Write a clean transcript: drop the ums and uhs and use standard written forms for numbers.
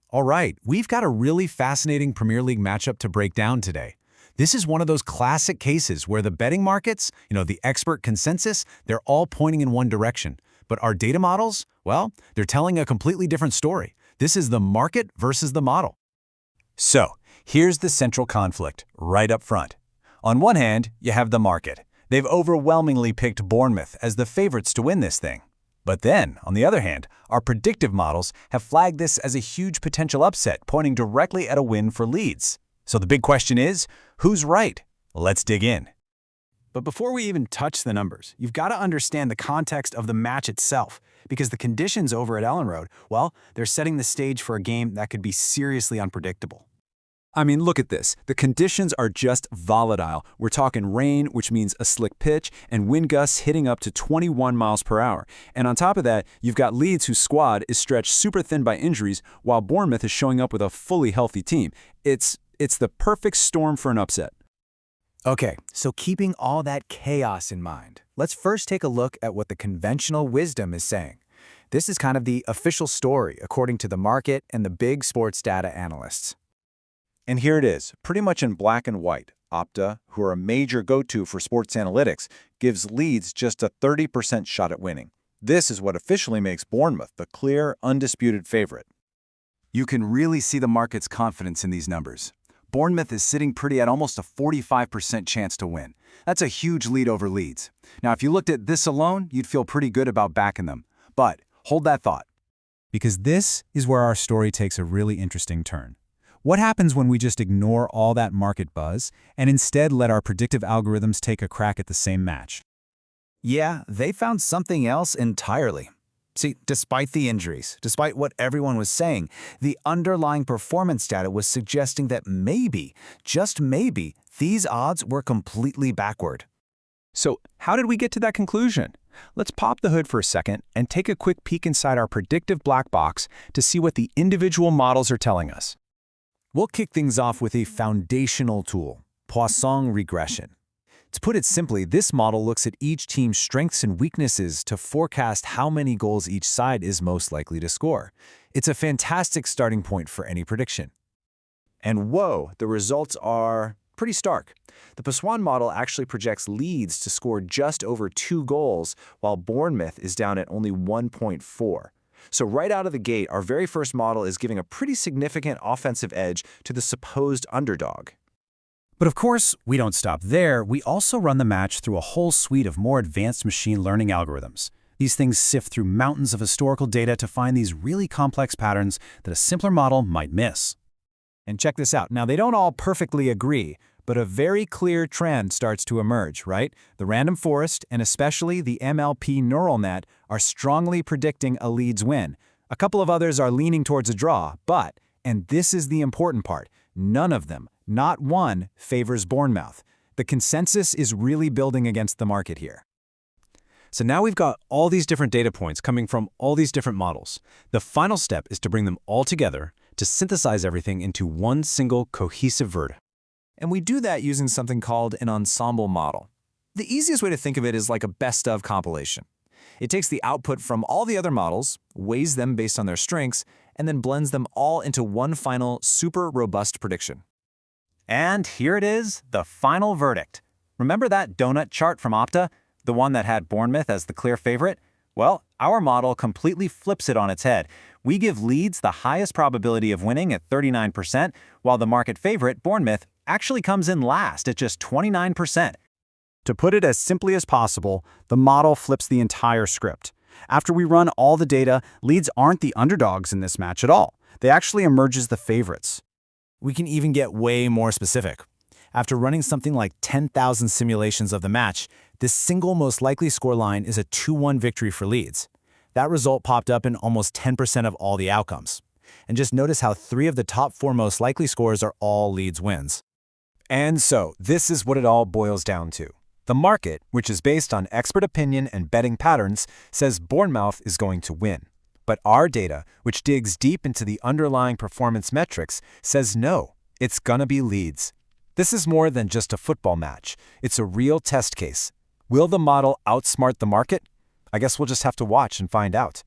All right, we've got a really fascinating Premier League matchup to break down today. This is one of those classic cases where the betting markets, the expert consensus, they're all pointing in one direction. But our data models, well, they're telling a completely different story. This is the market versus the model. So, here's the central conflict, right up front. On one hand, you have the market. They've overwhelmingly picked Bournemouth as the favorites to win this thing. But then, on the other hand, our predictive models have flagged this as a huge potential upset, pointing directly at a win for Leeds. So the big question is, who's right? Let's dig in. But before we even touch the numbers, you've got to understand the context of the match itself, because the conditions over at Elland Road, well, they're setting the stage for a game that could be seriously unpredictable. I mean, look at this. The conditions are just volatile. We're talking rain, which means a slick pitch, and wind gusts hitting up to 21 miles per hour. And on top of that, you've got Leeds, whose squad is stretched super thin by injuries, while Bournemouth is showing up with a fully healthy team. It's the perfect storm for an upset. Okay, so keeping all that chaos in mind, let's first take a look at what the conventional wisdom is saying. This is kind of the official story, according to the market and the big sports data analysts. And here it is, pretty much in black and white. Opta, who are a major go-to for sports analytics, gives Leeds just a 30% shot at winning. This is what officially makes Bournemouth the clear, undisputed favorite. You can really see the market's confidence in these numbers. Bournemouth is sitting pretty at almost a 45% chance to win. That's a huge lead over Leeds. Now, if you looked at this alone, you'd feel pretty good about backing them. But hold that thought. Because this is where our story takes a really interesting turn. What happens when we just ignore all that market buzz and instead let our predictive algorithms take a crack at the same match? Yeah, they found something else entirely. See, despite the injuries, despite what everyone was saying, the underlying performance data was suggesting that maybe, just maybe, these odds were completely backward. So, how did we get to that conclusion? Let's pop the hood for a second and take a quick peek inside our predictive black box to see what the individual models are telling us. We'll kick things off with a foundational tool, Poisson regression. To put it simply, this model looks at each team's strengths and weaknesses to forecast how many goals each side is most likely to score. It's a fantastic starting point for any prediction. And whoa, the results are pretty stark. The Poisson model actually projects Leeds to score just over 2 goals, while Bournemouth is down at only 1.4. So right out of the gate, our very first model is giving a pretty significant offensive edge to the supposed underdog. But of course, we don't stop there. We also run the match through a whole suite of more advanced machine learning algorithms. These things sift through mountains of historical data to find these really complex patterns that a simpler model might miss. And check this out. Now, they don't all perfectly agree, but a very clear trend starts to emerge, right? The random forest, and especially the MLP neural net, are strongly predicting a Leeds win. A couple of others are leaning towards a draw, but, and this is the important part, none of them, not one, favors Bournemouth. The consensus is really building against the market here. So now we've got all these different data points coming from all these different models. The final step is to bring them all together to synthesize everything into one single cohesive verdict. And we do that using something called an ensemble model. The easiest way to think of it is like a best-of compilation. It takes the output from all the other models, weighs them based on their strengths, and then blends them all into one final, super robust prediction. And here it is, the final verdict. Remember that donut chart from Opta, the one that had Bournemouth as the clear favorite? Well, our model completely flips it on its head. We give Leeds the highest probability of winning at 39%, while the market favorite, Bournemouth, actually comes in last at just 29%. To put it as simply as possible, the model flips the entire script. After we run all the data, Leeds aren't the underdogs in this match at all. They actually emerge as the favorites. We can even get way more specific. After running something like 10,000 simulations of the match, the single most likely scoreline is a 2-1 victory for Leeds. That result popped up in almost 10% of all the outcomes. And just notice how 3 of the top 4 most likely scores are all Leeds wins. And so, this is what it all boils down to. The market, which is based on expert opinion and betting patterns, says Bournemouth is going to win. But our data, which digs deep into the underlying performance metrics, says no, it's gonna be Leeds. This is more than just a football match. It's a real test case. Will the model outsmart the market? I guess we'll just have to watch and find out.